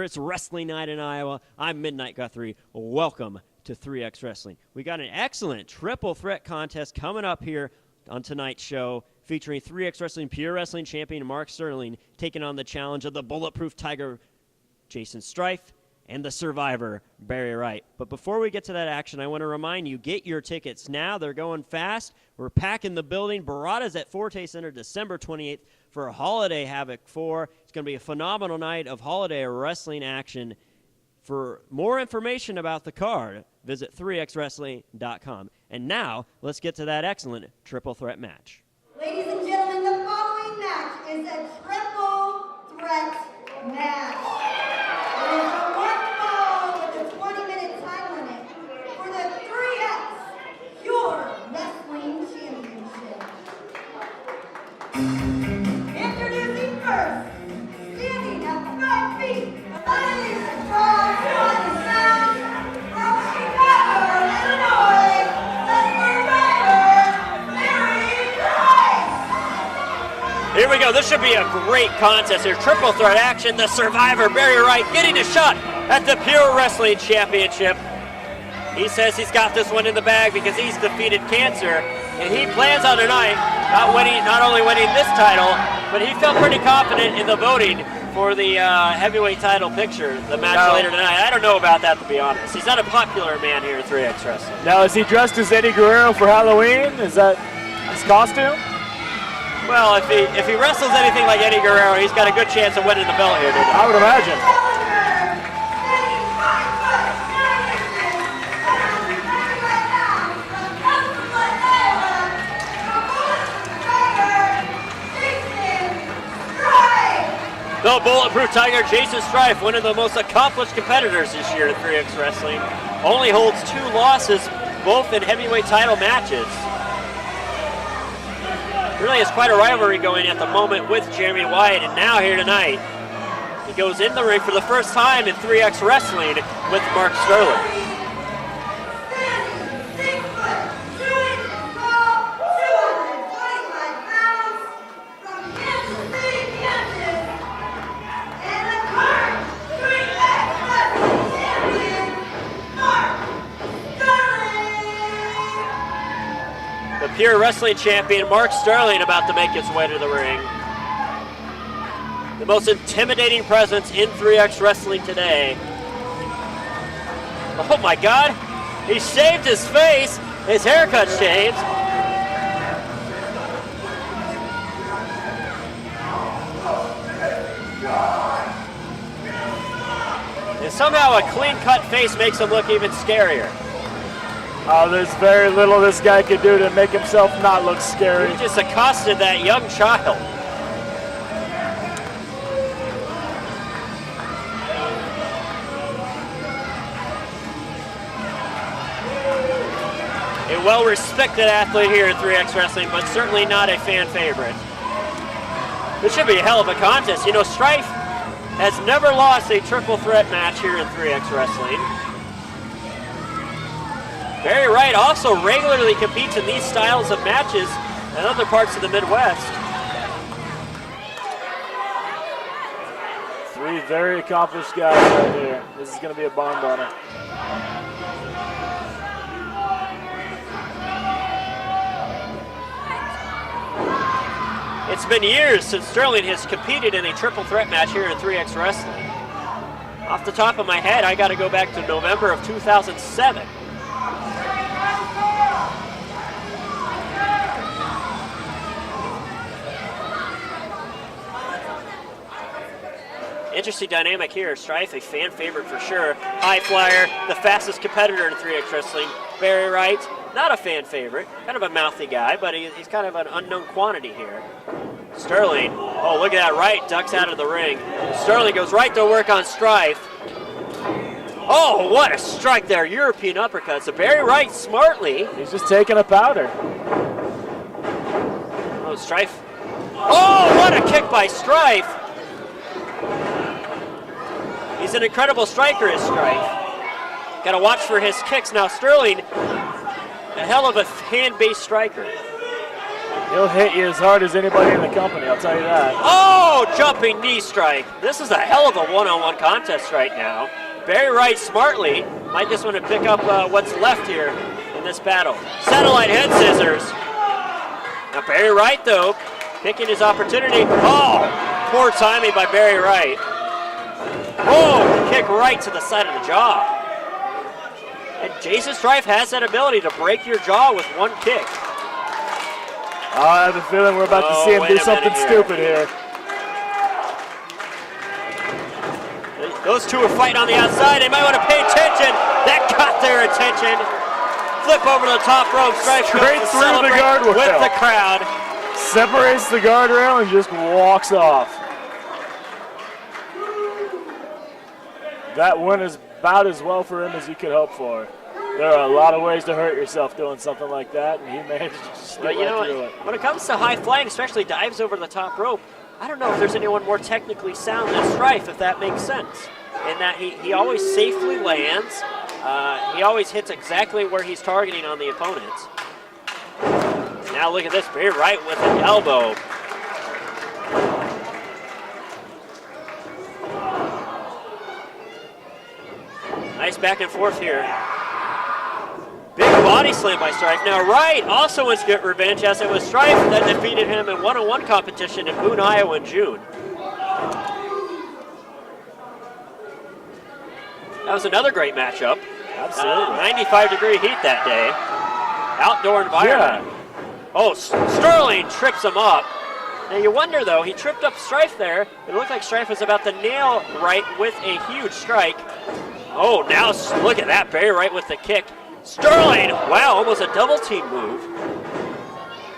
It's wrestling night in Iowa. I'm Midnight Guthrie. Welcome to 3X Wrestling. We got an excellent triple threat contest coming up here on tonight's show, featuring 3X Wrestling Pure Wrestling champion Mark Sterling taking on the challenge of the Bulletproof Tiger, Jason Strife, and the Survivor, Barry Wright. But before we get to that action, I want to remind you, get your tickets now. They're going fast. We're packing the building. Barada's at Forte Center December 28th for Holiday Havoc 4. It's going to be a phenomenal night of holiday wrestling action. For more information about the card, visit 3xwrestling.com. And now, let's get to that excellent triple threat match. Ladies and gentlemen, the following match is a triple threat match. It is a one fall with a 20-minute time limit for the 3X Pure Wrestling Championship. Introducing first, standing at 5 feet, fighting from 20 pounds, from Chicago, Illinois, the Survivor, Barry Wright. Here we go. This should be a great contest here. Triple threat action. The Survivor, Barry Wright, getting a shot at the Pure Wrestling Championship. He says he's got this one in the bag because he's defeated cancer, and he plans on tonight not only winning this title, but he felt pretty confident in the voting for the heavyweight title picture, the match later tonight. I don't know about that, to be honest. He's not a popular man here at 3X Wrestling. Now, is he dressed as Eddie Guerrero for Halloween? Is that his costume? Well, if he wrestles anything like Eddie Guerrero, he's got a good chance of winning the belt here today. I would imagine. The Bulletproof Tiger, Jason Strife, one of the most accomplished competitors this year at 3X Wrestling. Only holds 2 losses, both in heavyweight title matches. Really has quite a rivalry going at the moment with Jeremy Wyatt, and now here tonight, he goes in the ring for the first time in 3X Wrestling with Mark Sterling. Pure Wrestling champion Mark Sterling about to make his way to the ring. The most intimidating presence in 3X Wrestling today. Oh my God, he shaved his face, his haircut shaved. And somehow a clean-cut face makes him look even scarier. Oh, there's very little this guy could do to make himself not look scary. He just accosted that young child. A well-respected athlete here at 3X Wrestling, but certainly not a fan favorite. This should be a hell of a contest. You know, Strife has never lost a triple threat match here in 3X Wrestling. Barry Wright also regularly competes in these styles of matches in other parts of the Midwest. 3 very accomplished guys right here. This is going to be a barn burner. It's been years since Sterling has competed in a triple threat match here in 3X Wrestling. Off the top of my head, I got to go back to November of 2007. Interesting dynamic here. Strife, a fan favorite for sure. High flyer, the fastest competitor in 3X Wrestling. Barry Wright, not a fan favorite. Kind of a mouthy guy, but he's kind of an unknown quantity here. Sterling, oh, look at that. Wright ducks out of the ring. Sterling goes right to work on Strife. Oh, what a strike there. European uppercut. So Barry Wright smartly. He's just taking a powder. Oh, Strife. Oh, what a kick by Strife. He's an incredible striker, is Strife. Got to watch for his kicks. Now Sterling, a hell of a fan-based striker. He'll hit you as hard as anybody in the company, I'll tell you that. Oh, jumping knee strike. This is a hell of a one-on-one contest right now. Barry Wright smartly might just want to pick up what's left here in this battle. Satellite head scissors. Now Barry Wright, though, picking his opportunity. Oh, poor timing by Barry Wright. Oh, kick right to the side of the jaw. And Jason Strife has that ability to break your jaw with one kick. I have a feeling we're about to see him do something stupid here. Those two are fighting on the outside. They might want to pay attention. That caught their attention. Flip over to the top rope. Strife straight through the guardrail with the crowd. Separates the guardrail and just walks off. That win is about as well for him as you could hope for. There are a lot of ways to hurt yourself doing something like that, and he managed to just get right through it. When it comes to high flying, especially dives over the top rope, I don't know if there's anyone more technically sound than Strife, if that makes sense. In that he always safely lands. He always hits exactly where he's targeting on the opponents. Now look at this, Barry Wright with an elbow. Nice back and forth here. Big body slam by Strife. Now Wright also wants to get revenge, as it was Strife that defeated him in one-on-one competition in Boone, Iowa in June. That was another great matchup. Absolutely. 95-degree heat that day. Outdoor environment. Yeah. Oh, Sterling trips him up. Now you wonder, though, he tripped up Strife there. It looked like Strife was about to nail Wright with a huge strike. Oh, now look at that. Barry Wright with the kick. Sterling, wow, almost a double team move.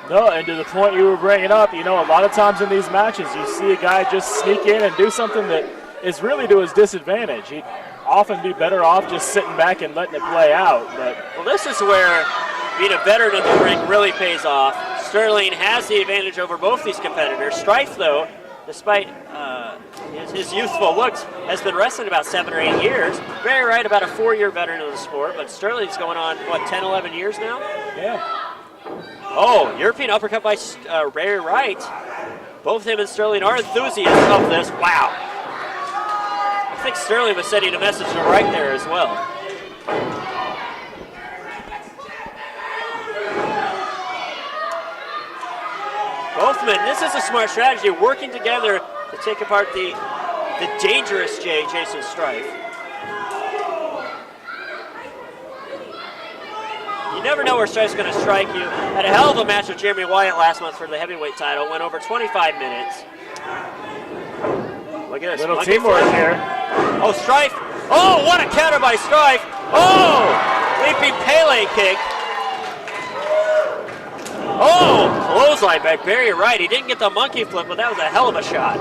No, and to the point you were bringing up, a lot of times in these matches, you see a guy just sneak in and do something that is really to his disadvantage. He'd often be better off just sitting back and letting it play out. But well, this is where being a veteran in the ring really pays off. Sterling has the advantage over both these competitors. Strife, though, despite his youthful looks, has been wrestling about 7 or 8 years. Barry Wright, about a 4-year veteran of the sport, but Sterling's going on, 10, 11 years now? Yeah. Oh, European uppercut by Barry Wright. Both him and Sterling are enthusiasts of this. Wow. I think Sterling was sending a message to Wright there as well. Both men, this is a smart strategy, working together to take apart the dangerous Jason Strife. You never know where Strife's going to strike you. Had a hell of a match with Jeremy Wyatt last month for the heavyweight title. Went over 25 minutes. Look at this. Little teamwork here. Oh, Strife. Oh, what a counter by Strife. Oh, leaping Pele kick. Oh, clothesline by Barry Wright. He didn't get the monkey flip, but that was a hell of a shot.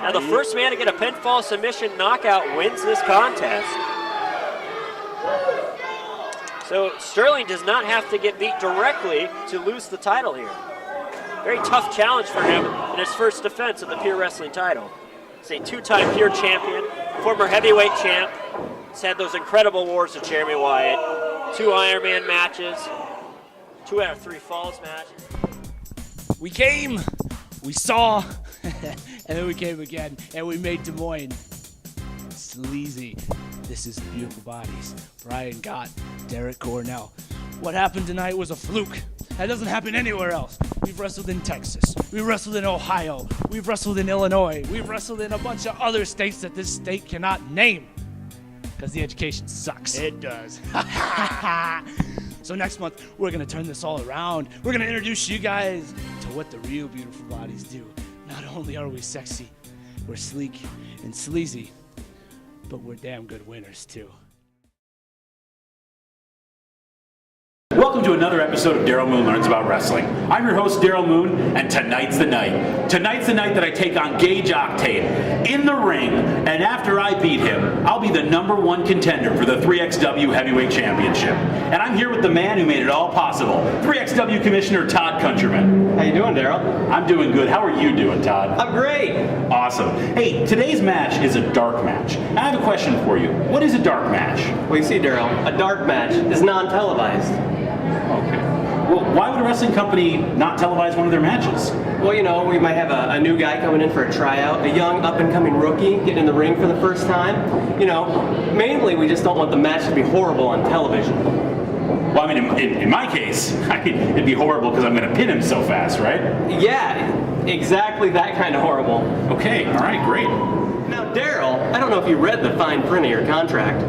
Now the first man to get a pinfall submission knockout wins this contest. So Sterling does not have to get beat directly to lose the title here. Very tough challenge for him in his first defense of the Pure Wrestling title. He's a 2-time Pure champion, former heavyweight champ. He's had those incredible wars with Jeremy Wyatt, 2 Iron Man matches, 2 out of 3 Falls matches. We came, we saw, and then we came again, and we made Des Moines sleazy. This is Beautiful Bodies. Brian Gott, Derek Cornell. What happened tonight was a fluke. That doesn't happen anywhere else. We've wrestled in Texas. We wrestled in Ohio. We've wrestled in Illinois. We've wrestled in a bunch of other states that this state cannot name. Because the education sucks. It does. So next month, we're going to turn this all around. We're going to introduce you guys to what the real Beautiful Bodies do. Not only are we sexy, we're sleek and sleazy, but we're damn good winners, too. Welcome to another episode of Daryl Moon Learns About Wrestling. I'm your host, Daryl Moon, and tonight's the night. Tonight's the night that I take on Gage Octane in the ring, and after I beat him, I'll be the #1 contender for the 3XW Heavyweight Championship. And I'm here with the man who made it all possible, 3XW Commissioner Todd Countryman. How you doing, Daryl? I'm doing good. How are you doing, Todd? I'm great. Awesome. Hey, today's match is a dark match. I have a question for you. What is a dark match? Well, you see, Daryl, a dark match is non-televised. Okay. Well, why would a wrestling company not televise one of their matches? Well, you know, we might have a new guy coming in for a tryout, a young up-and-coming rookie getting in the ring for the first time. You know, mainly we just don't want the match to be horrible on television. Well, I mean, in my case, it'd be horrible because I'm going to pin him so fast, right? Yeah, exactly that kind of horrible. Okay, all right, great. Now, Daryl, I don't know if you read the fine print of your contract.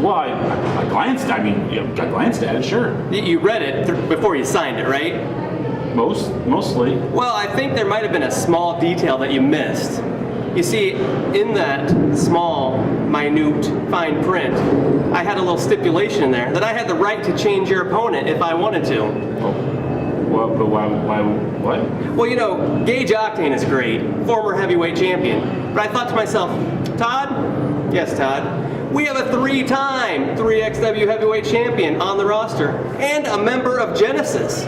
Well, I glanced. I mean, I glanced at it, sure. You read it before you signed it, right? Mostly. Well, I think there might have been a small detail that you missed. You see, in that small, minute, fine print, I had a little stipulation in there that I had the right to change your opponent if I wanted to. Well, but why, what? Well, you know, Gage Octane is great, former heavyweight champion. But I thought to myself, Todd? Yes, Todd. We have a 3-time 3XW heavyweight champion on the roster and a member of Genesis.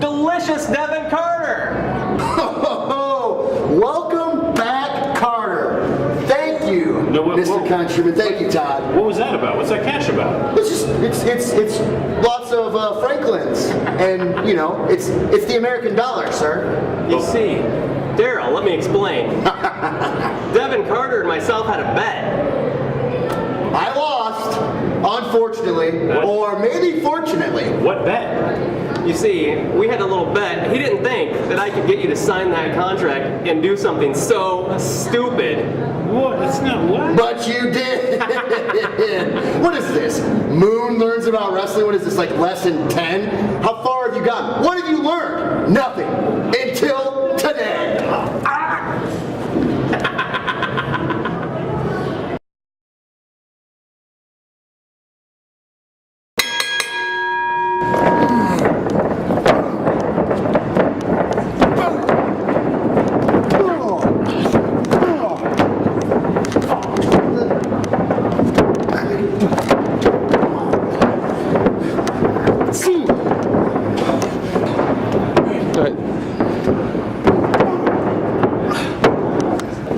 Delicious Devin Carter! Welcome back, Carter. Thank you, Mr. Countryman. Thank you, Todd. What was that about? What's that cash about? It's lots of Franklins, and you know, it's the American dollar, sir. You see, Daryl, let me explain. Devin Carter and myself had a bet. I lost, unfortunately, or maybe fortunately. What bet? You see, we had a little bet. He didn't think that I could get you to sign that contract and do something so stupid. What? That's not what? But you did. What is this? Moon learns about wrestling. What is this, like lesson 10? How far have you gotten? What have you learned? Nothing. Until today.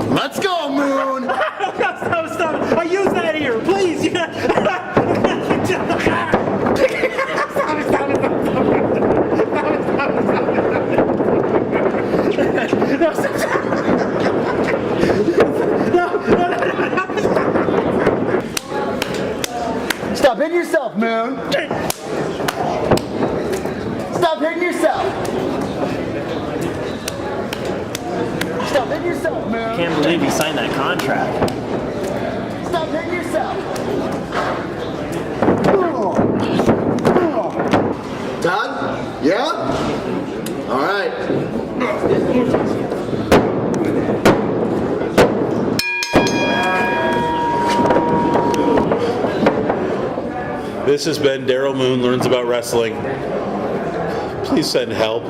Let's go, Moon! Stop. I use that here, please. Stop hitting yourself, Moon! Stop hitting yourself! Stop hitting yourself, Moon! Can't believe he signed that contract. Stop hitting yourself! Todd? Yeah? All right. This has been Daryl Moon Learns About Wrestling. Please send help.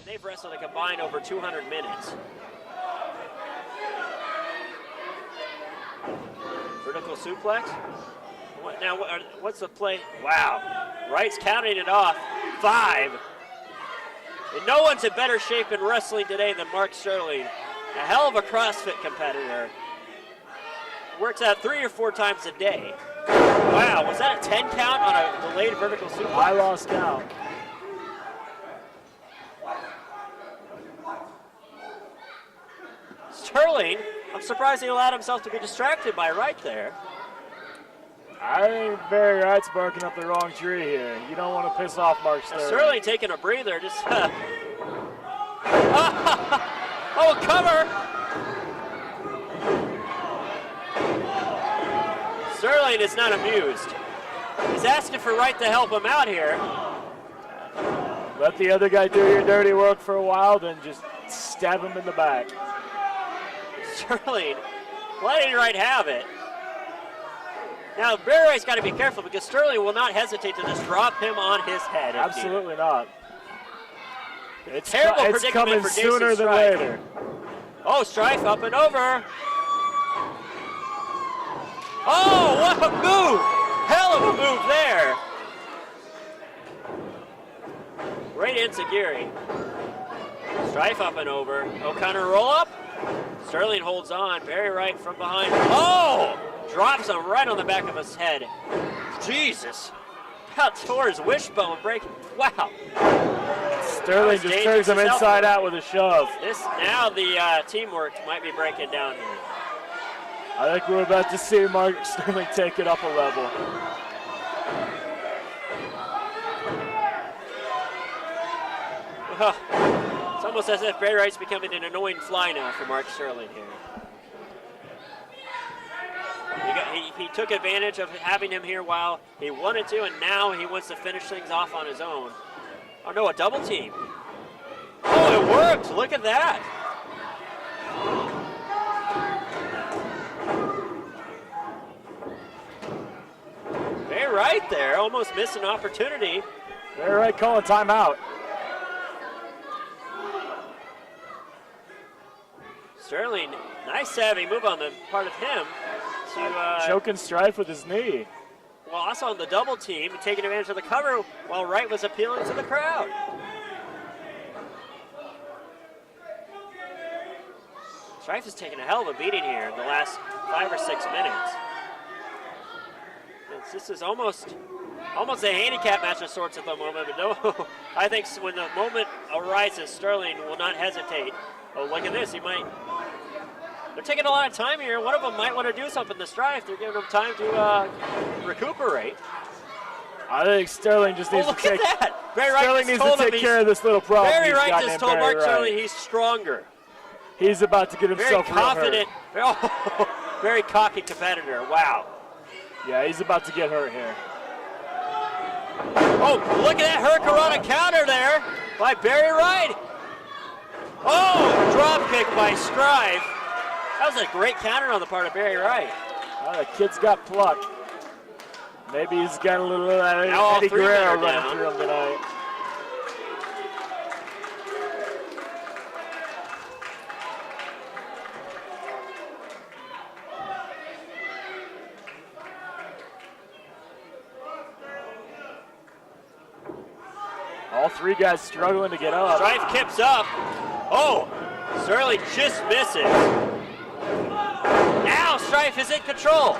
They've wrestled a combined over 200 minutes. Vertical suplex. What's the play? Wow. Wright's counting it off. 5. And no one's in better shape in wrestling today than Mark Sterling. A hell of a CrossFit competitor. Works out 3 or 4 times a day. Wow, was that a 10 count on a delayed vertical suplex? I lost count. Sterling, I'm surprised he allowed himself to be distracted by Wright there. I think Barry Wright's barking up the wrong tree here. You don't want to piss off Mark Sterling. Sterling taking a breather. Just oh, cover. Sterling is not amused. He's asking for Wright to help him out here. Let the other guy do your dirty work for a while, then just stab him in the back. Sterling letting Wright have it. Now, Barry Wright's got to be careful because Sterling will not hesitate to just drop him on his head. Absolutely not. It's terrible it's predicament coming for sooner Jason than Strife. later. Oh, Strife up and over. Oh, what a move! Hell of a move there. Great enziguri. Strife up and over. O'Connor roll up. Sterling holds on. Barry Wright from behind. Oh! Drops him right on the back of his head. Jesus. About tore his wishbone break. Wow. Sterling just turns him inside out with a shove. Now the teamwork might be breaking down here. I think we're about to see Mark Sterling take it up a level. It's almost as if Barry Wright's becoming an annoying fly now for Mark Sterling here. He took advantage of having him here while he wanted to, and now he wants to finish things off on his own. Oh no, a double team. Oh, it worked. Look at that. Barry Wright there, almost missed an opportunity. Barry Wright calling timeout. Sterling, nice savvy move on the part of him to choking Strife with his knee. Well, also on the double team, taking advantage of the cover while Wright was appealing to the crowd. Strife has taken a hell of a beating here in the last 5 or 6 minutes. This is almost a handicap match of sorts at the moment, but no, I think when the moment arises, Sterling will not hesitate. Oh, look at this, they're taking a lot of time here. One of them might want to do something to Strife. They're giving him time to recuperate. I think Sterling just needs to take. Look at that! Barry Wright Sterling needs to take care of this little problem. Barry Wright just told Mark Sterling he's stronger. He's about to get himself very confident, very cocky competitor. Wow. Yeah, he's about to get hurt here. Oh, look at that Hurricanrana counter there by Barry Wright. Oh, drop kick by Strife. That was a great counter on the part of Barry Wright. The kid's got pluck. Maybe he's got a little Eddie Guerrero running through him tonight. All three guys struggling to get up. Strife kips up. Oh, Sterling just misses. Now Strife is in control.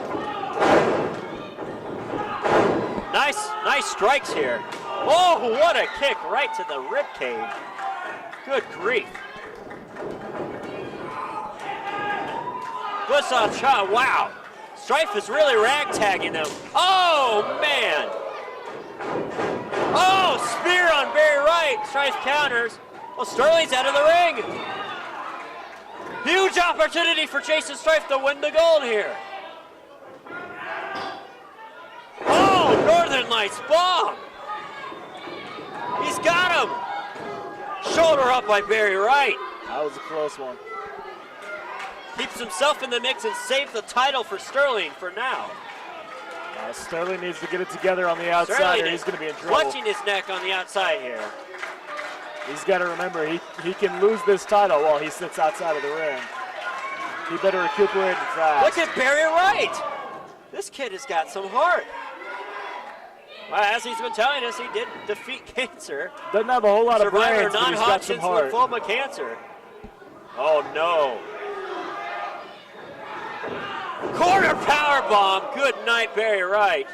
Nice strikes here. Oh, what a kick right to the rib cage. Good grief. Bliss-off shot, wow. Strife is really ragtagging them. Oh, man. Oh, spear on Barry Wright. Strife counters. Well, Sterling's out of the ring. Huge opportunity for Jason Strife to win the gold here. Oh, Northern Lights bomb. He's got him. Shoulder up by Barry Wright. That was a close one. Keeps himself in the mix and saves the title for Sterling for now. Sterling needs to get it together on the outside or he's going to be in trouble. Clutching his neck on the outside here. He's got to remember, he can lose this title while he sits outside of the ring. He better recuperate and fast. Look at Barry Wright. This kid has got some heart. Well, as he's been telling us, he did defeat cancer. Doesn't have a whole lot of brains, but he's got some non-Hodgkin's heart. lymphoma cancer. Oh, no. Corner power bomb. Good night, Barry Wright.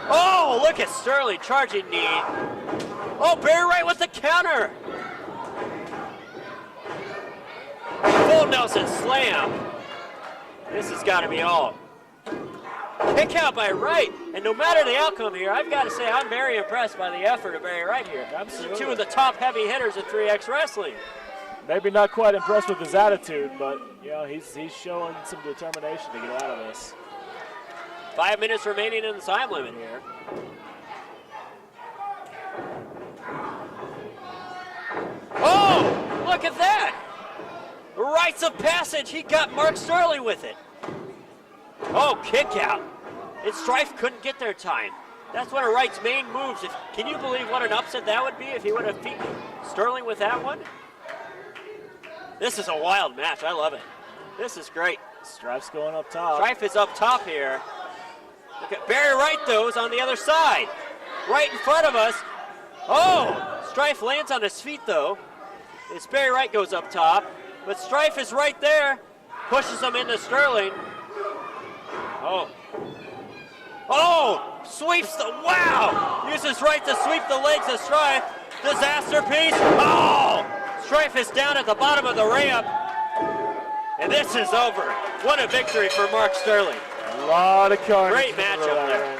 Oh, look at Sterling charging knee. Oh, Barry Wright with the counter. Full Nelson slam. This has got to be all. Kick out by Wright. And no matter the outcome here, I've got to say I'm very impressed by the effort of Barry Wright here. Absolutely. Two of the top heavy hitters in 3X Wrestling. Maybe not quite impressed with his attitude, but he's showing some determination to get out of this. 5 minutes remaining in the time limit here. Oh, look at that! Rites of passage, he got Mark Sterling with it. Oh, kick out. And Strife couldn't get there in time. That's one of Wright's main moves. Can you believe what an upset that would be if he would have beaten Sterling with that one? This is a wild match. I love it. This is great. Strife's going up top. Strife is up top here. Look at Barry Wright, though, is on the other side. Right in front of us. Oh, Strife lands on his feet, though. As Barry Wright goes up top. But Strife is right there. Pushes him into Sterling. Oh. Oh, sweeps the, wow! Uses Wright to sweep the legs of Strife. Disaster piece. Oh! Strife is down at the bottom of the ramp. And this is over. What a victory for Mark Sterling. A lot of carnage. Great matchup there.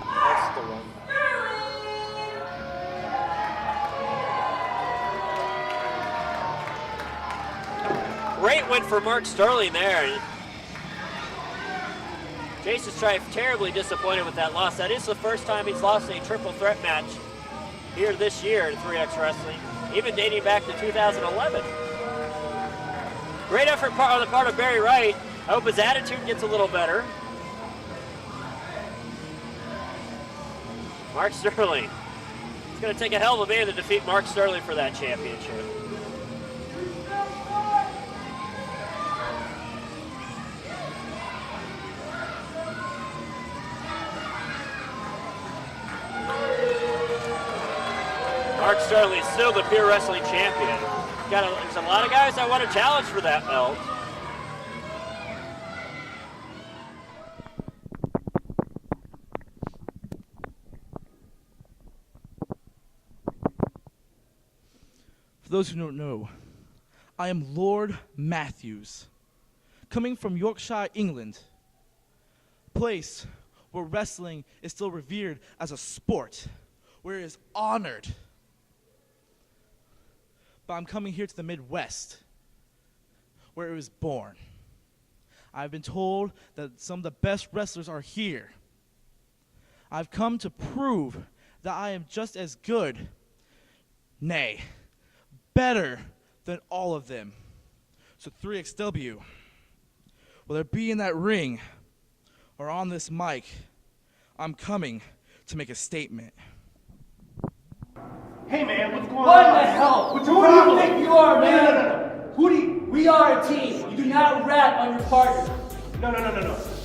That's the one. Great win for Mark Sterling there. Jason Strife terribly disappointed with that loss. That is the first time he's lost a triple threat match here this year in 3X Wrestling, even dating back to 2011. Great effort on the part of Barry Wright. I hope his attitude gets a little better. Mark Sterling. It's going to take a hell of a man to defeat Mark Sterling for that championship. Mark Sterling is still the Pure Wrestling champion. There's a lot of guys that want to challenge for that belt. For those who don't know, I am Lord Matthews, coming from Yorkshire, England, a place where wrestling is still revered as a sport, where it is honored. But I'm coming here to the Midwest, where it was born. I've been told that some of the best wrestlers are here. I've come to prove that I am just as good, nay, better than all of them. So 3XW, whether it be in that ring or on this mic, I'm coming to make a statement. Hey man, what's going What on? the hell? What's Who your do you problem? think you are, man? No. Who do you? We are a team. You do not rat on your partner. No.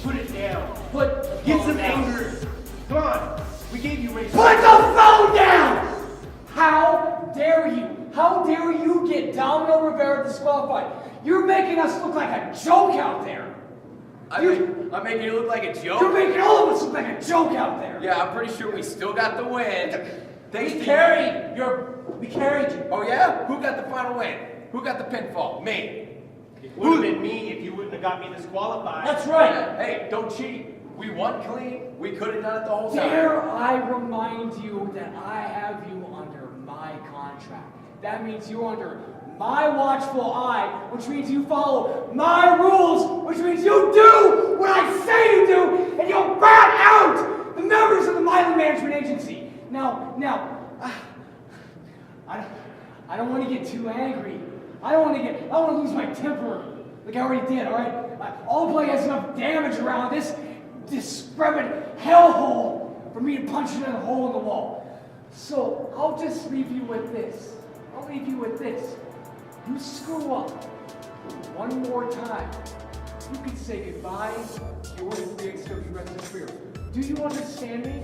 Put it down. Put Get some down. anger. Come on. We gave you race. Put the phone down! How dare you? How dare you get Domino Rivera disqualified? You're making us look like a joke out there. I'm making you look like a joke? You're making all of us look like a joke out there. Yeah, I'm pretty sure we still got the win. Thanks We to carried you. Oh yeah? Who got the final win? Who got the pinfall? Me. It would have been me if you wouldn't have got me disqualified. That's right. Hey, don't cheat. We won clean. We could have done it the whole time. Dare I remind you that I have you under my contract. That means you're under my watchful eye, which means you follow my rules, which means you do what I say you do, and you'll rat out the members of the Milan Management Agency. Now, I don't want to get too angry. I don't want to lose my temper like I already did, all right? All play has enough damage around this discrepant hellhole for me to punch it in a hole in the wall. So I'll just leave you with this. You screw up one more time, you can say goodbye to your 3XW wrestling career. Do you understand me?